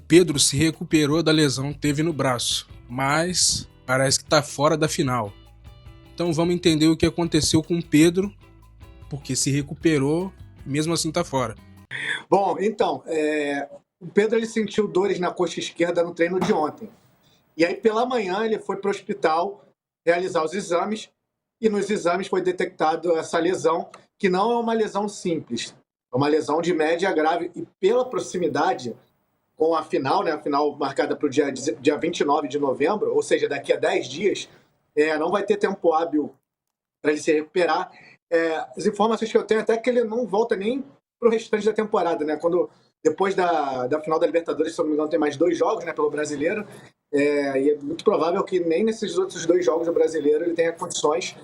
Pedro se recuperou da lesão que teve no braço, mas parece que está fora da final. Então vamos entender o que aconteceu com o Pedro, porque se recuperou, mesmo assim está fora. Bom, então, o Pedro ele sentiu dores na coxa esquerda no treino de ontem. E aí, pela manhã, ele foi para o hospital realizar os exames, e nos exames foi detectado essa lesão, que não é uma lesão simples, é uma lesão de média grave, e pela proximidade com a final, né, a final marcada para o dia 29 de novembro, ou seja, daqui a 10 dias, não vai ter tempo hábil para ele se recuperar. As informações que eu tenho até que ele não volta nem para o restante da temporada, né? Depois da final da Libertadores, se não me engano, tem mais 2 jogos, né, pelo Brasileiro, e é muito provável que nem nesses outros 2 jogos do Brasileiro ele tenha condições.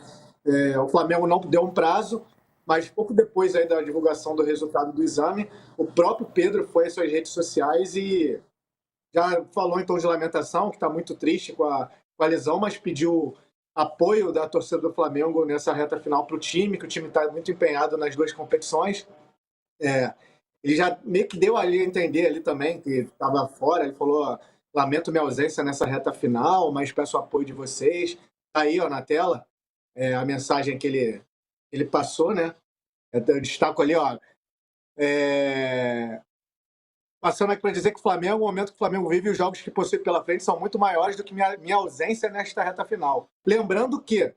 O Flamengo não deu um prazo, mas pouco depois aí da divulgação do resultado do exame, o próprio Pedro foi às suas redes sociais e já falou em tom de lamentação, que está muito triste com a lesão, mas pediu apoio da torcida do Flamengo nessa reta final para o time, que o time está muito empenhado nas 2 competições. Ele já meio que deu ali a entender ali também que estava fora. Ele falou: lamento minha ausência nessa reta final, mas peço o apoio de vocês. Tá aí, ó, na tela, a mensagem que ele passou, né? Eu destaco ali, ó. Passando aqui para dizer que o Flamengo, o momento que o Flamengo vive e os jogos que possui pela frente são muito maiores do que minha ausência nesta reta final. Lembrando que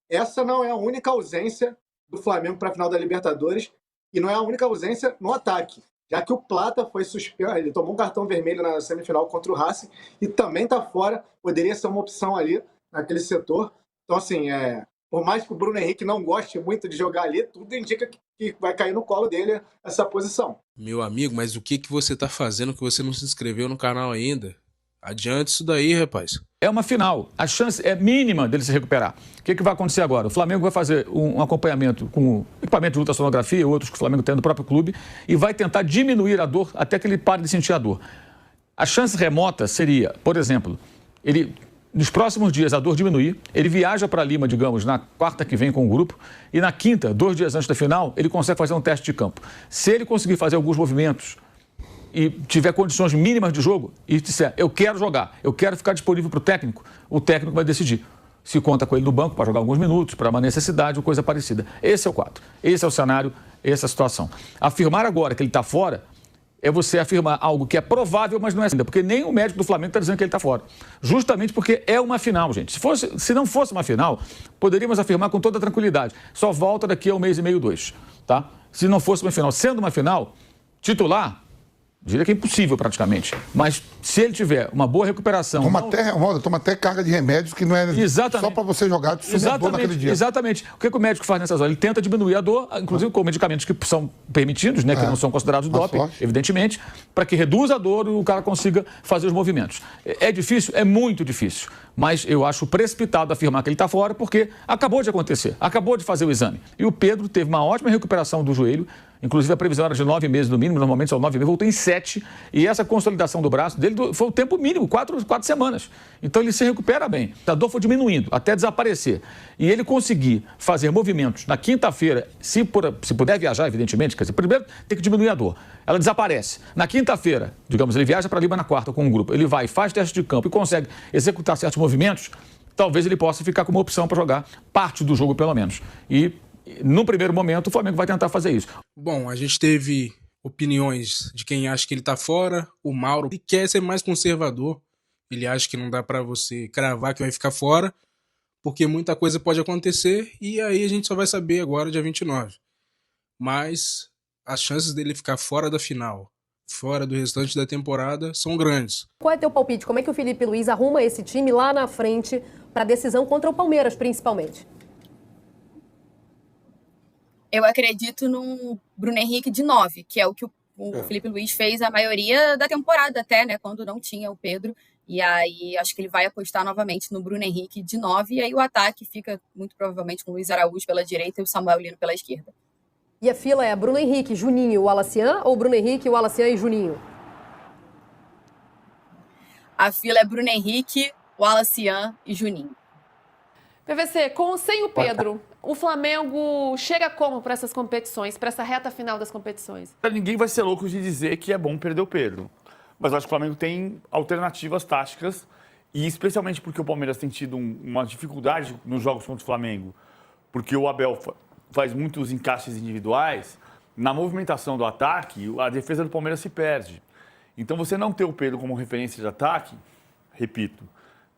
essa não é a única ausência do Flamengo para a final da Libertadores e não é a única ausência no ataque, já que o Plata foi suspenso, ele tomou um cartão vermelho na semifinal contra o Racing e também está fora, poderia ser uma opção ali naquele setor. Então, assim, por mais que o Bruno Henrique não goste muito de jogar ali, tudo indica que vai cair no colo dele essa posição. Meu amigo, mas o que você tá fazendo que você não se inscreveu no canal ainda? Adiante isso daí, rapaz. É uma final. A chance é mínima dele se recuperar. O que vai acontecer agora? O Flamengo vai fazer um acompanhamento com equipamento de ultrassonografia, outros que o Flamengo tem no próprio clube, e vai tentar diminuir a dor até que ele pare de sentir a dor. A chance remota seria, por exemplo, nos próximos dias a dor diminuir, ele viaja para Lima, digamos, na quarta que vem com o grupo, e na quinta, 2 dias antes da final, ele consegue fazer um teste de campo. Se ele conseguir fazer alguns movimentos e tiver condições mínimas de jogo e disser: eu quero jogar, eu quero ficar disponível para o técnico vai decidir se conta com ele no banco para jogar alguns minutos, para uma necessidade ou coisa parecida. Esse é o quadro, esse é o cenário, essa é a situação. Afirmar agora que ele está fora é você afirmar algo que é provável, mas não é ainda, porque nem o médico do Flamengo está dizendo que ele está fora. Justamente porque é uma final, gente. Se não fosse uma final, poderíamos afirmar com toda tranquilidade: só volta daqui a 1 mês e meio, 2, tá? Se não fosse uma final, sendo uma final, titular, diria que é impossível praticamente, mas se ele tiver uma boa recuperação... Toma até carga de remédios que não é só para você jogar, exatamente, naquele dia. Exatamente. O que o médico faz nessas horas? Ele tenta diminuir a dor, inclusive com medicamentos que são permitidos, né, que não são considerados doping, evidentemente, para que reduza a dor e o cara consiga fazer os movimentos. É difícil? É muito difícil. Mas eu acho precipitado afirmar que ele está fora, porque acabou de acontecer, acabou de fazer o exame. E o Pedro teve uma ótima recuperação do joelho, inclusive a previsão era de 9 meses no mínimo, normalmente são 9 meses, voltou em 7, e essa consolidação do braço dele foi o tempo mínimo, 4 semanas. Então ele se recupera bem. A dor foi diminuindo, até desaparecer. E ele conseguir fazer movimentos na quinta-feira, se puder viajar, evidentemente, quer dizer, primeiro tem que diminuir a dor. Ela desaparece. Na quinta-feira, digamos, ele viaja para Lima na quarta com um grupo, ele vai, faz teste de campo e consegue executar certos movimentos, talvez ele possa ficar com uma opção para jogar parte do jogo, pelo menos. E, no primeiro momento, o Flamengo vai tentar fazer isso. Bom, a gente teve opiniões de quem acha que ele tá fora. O Mauro, ele quer ser mais conservador. Ele acha que não dá pra você cravar que vai ficar fora, porque muita coisa pode acontecer e aí a gente só vai saber agora, dia 29. Mas as chances dele ficar fora da final, fora do restante da temporada, são grandes. Qual é teu palpite? Como é que o Felipe Luiz arruma esse time lá na frente para a decisão contra o Palmeiras, principalmente? Eu acredito no Bruno Henrique de 9, que é o que o Felipe Luiz fez a maioria da temporada até, né? Quando não tinha o Pedro. E aí acho que ele vai apostar novamente no Bruno Henrique de 9. E aí o ataque fica muito provavelmente com o Luiz Araújo pela direita e o Samuel Lino pela esquerda. E a fila é Bruno Henrique, Juninho e Wallacian ou Bruno Henrique, Wallacian e Juninho? A fila é Bruno Henrique, Wallacian e Juninho. PVC, com ou sem o Pedro, o Flamengo chega como para essas competições, para essa reta final das competições? Ninguém vai ser louco de dizer que é bom perder o Pedro. Mas eu acho que o Flamengo tem alternativas táticas, e especialmente porque o Palmeiras tem tido uma dificuldade nos jogos contra o Flamengo, porque o Abel faz muitos encaixes individuais, na movimentação do ataque, a defesa do Palmeiras se perde. Então, você não ter o Pedro como referência de ataque, repito,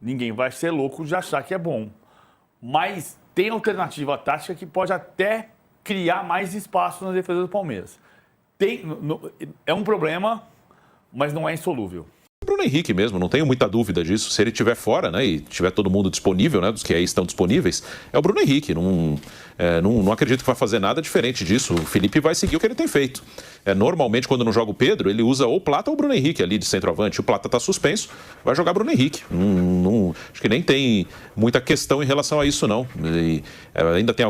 ninguém vai ser louco de achar que é bom. Mas tem alternativa tática que pode até criar mais espaço na defesa do Palmeiras. É um problema, mas não é insolúvel. Bruno Henrique mesmo, não tenho muita dúvida disso. Se ele estiver fora, né, e tiver todo mundo disponível, né, dos que aí estão disponíveis, é o Bruno Henrique. Não acredito que vai fazer nada diferente disso. O Felipe vai seguir o que ele tem feito. Normalmente, quando não joga o Pedro, ele usa ou o Plata ou o Bruno Henrique ali de centroavante. O Plata está suspenso, vai jogar Bruno Henrique. Acho que nem tem muita questão em relação a isso, não. Ainda tem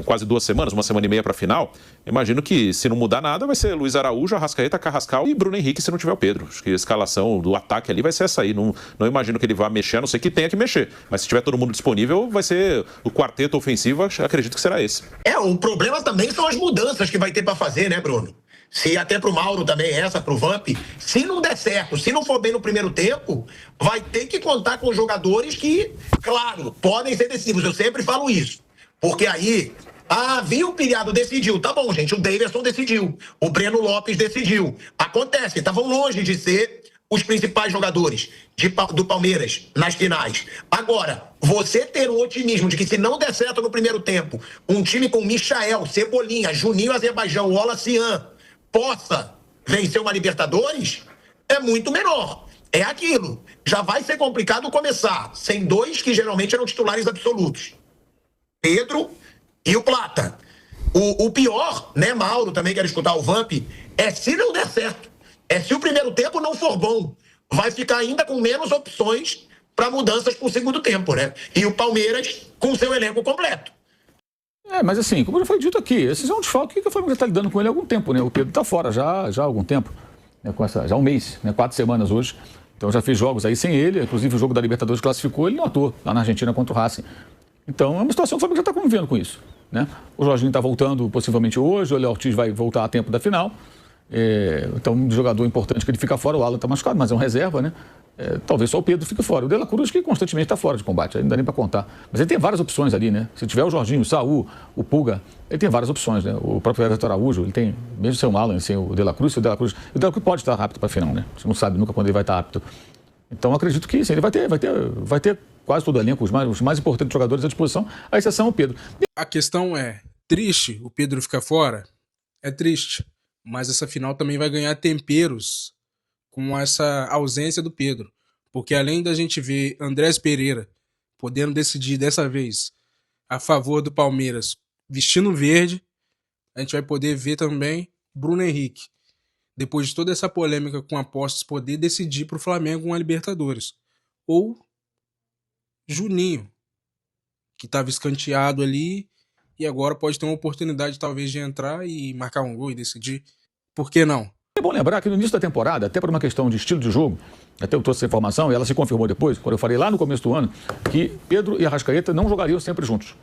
quase 2 semanas, 1 semana e meia para a final. Imagino que, se não mudar nada, vai ser Luiz Araújo, Arrascaeta, Carrascal e Bruno Henrique se não tiver o Pedro. Acho que a escalação do ataque ali vai ser essa aí. Não imagino que ele vá mexer, a não ser que tenha que mexer. Mas se tiver todo mundo disponível, vai ser o quarteto ofensivo, acredito que será esse. O problema também são as mudanças que vai ter para fazer, né, Bruno? Se até pro Mauro também pro Vamp, se não der certo, se não for bem no primeiro tempo, vai ter que contar com jogadores que, claro, podem ser decisivos. Eu sempre falo isso. Porque aí, viu o Pilhado decidiu. Tá bom, gente, o Davidson decidiu. O Breno Lopes decidiu. Acontece, estavam longe de ser os principais jogadores do Palmeiras nas finais. Agora, você ter o otimismo de que, se não der certo no primeiro tempo, um time com Michael, Cebolinha, Juninho Azerbaijão, Ola Cian, possa vencer uma Libertadores, é muito menor. É aquilo. Já vai ser complicado começar sem 2 que geralmente eram titulares absolutos. Pedro e o Plata. O pior, né, Mauro, também quero escutar o Vamp, é se não der certo. É se o primeiro tempo não for bom. Vai ficar ainda com menos opções para mudanças para o segundo tempo, né? E o Palmeiras com seu elenco completo. Mas assim, como já foi dito aqui, esse é um desfalque que o Flamengo está lidando com ele há algum tempo, né? O Pedro está fora já há algum tempo, né? Já há um mês, né? 4 semanas hoje. Então já fez jogos aí sem ele, inclusive o jogo da Libertadores classificou, ele não atuou lá na Argentina contra o Racing. Então é uma situação que o Flamengo já está convivendo com isso, né? O Jorginho está voltando possivelmente hoje, o Léo Ortiz vai voltar a tempo da final. Então, um jogador importante que ele fica fora, o Alan está machucado, mas é um reserva, né? Talvez só o Pedro fique fora. O De La Cruz, que constantemente está fora de combate, aí não dá nem para contar. Mas ele tem várias opções ali, né? Se tiver o Jorginho, o Saul, o Pulga, ele tem várias opções, né? O próprio Everton Araújo, ele tem, mesmo sem o Alan, sem o De La Cruz, o De La Cruz pode estar apto para a final, né? Você não sabe nunca quando ele vai estar apto. Então, acredito que sim, ele vai ter quase todo o elenco, os mais importantes jogadores à disposição, à exceção o Pedro. A questão é, triste o Pedro ficar fora? É triste. Mas essa final também vai ganhar temperos com essa ausência do Pedro. Porque além da gente ver Andrés Pereira podendo decidir dessa vez a favor do Palmeiras vestindo verde, a gente vai poder ver também Bruno Henrique, depois de toda essa polêmica com apostas, poder decidir para o Flamengo uma Libertadores. Ou Juninho, que estava escanteado ali, e agora pode ter uma oportunidade talvez de entrar e marcar um gol e decidir. Por que não? É bom lembrar que no início da temporada, até por uma questão de estilo de jogo, até eu trouxe essa informação e ela se confirmou depois, quando eu falei lá no começo do ano, que Pedro e Arrascaeta não jogariam sempre juntos,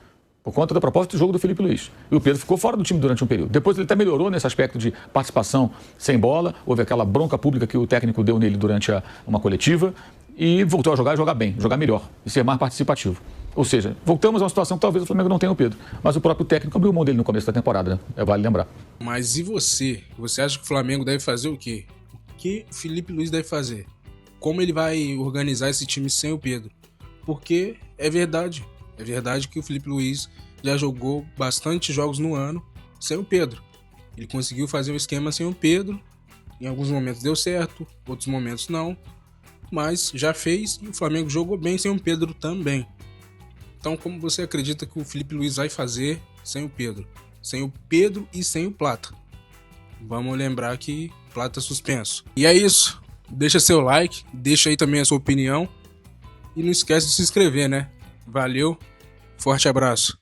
por conta da proposta de jogo do Felipe Luiz. E o Pedro ficou fora do time durante um período. Depois ele até melhorou nesse aspecto de participação sem bola, houve aquela bronca pública que o técnico deu nele durante uma coletiva, e voltou a jogar bem, jogar melhor e ser mais participativo. Ou seja, voltamos a uma situação que talvez o Flamengo não tenha o Pedro, mas o próprio técnico abriu mão dele no começo da temporada, né? Vale lembrar. Mas e você? Você acha que o Flamengo deve fazer o quê? O que Felipe Luiz deve fazer? Como ele vai organizar esse time sem o Pedro? Porque é verdade que o Felipe Luiz já jogou bastante jogos no ano sem o Pedro. Ele conseguiu fazer o esquema sem o Pedro, em alguns momentos deu certo, outros momentos não, mas já fez e o Flamengo jogou bem sem o Pedro também. Então, como você acredita que o Felipe Luiz vai fazer sem o Pedro? Sem o Pedro e sem o Plata. Vamos lembrar que Plata é suspenso. E é isso. Deixa seu like, deixa aí também a sua opinião. E não esquece de se inscrever, né? Valeu, forte abraço.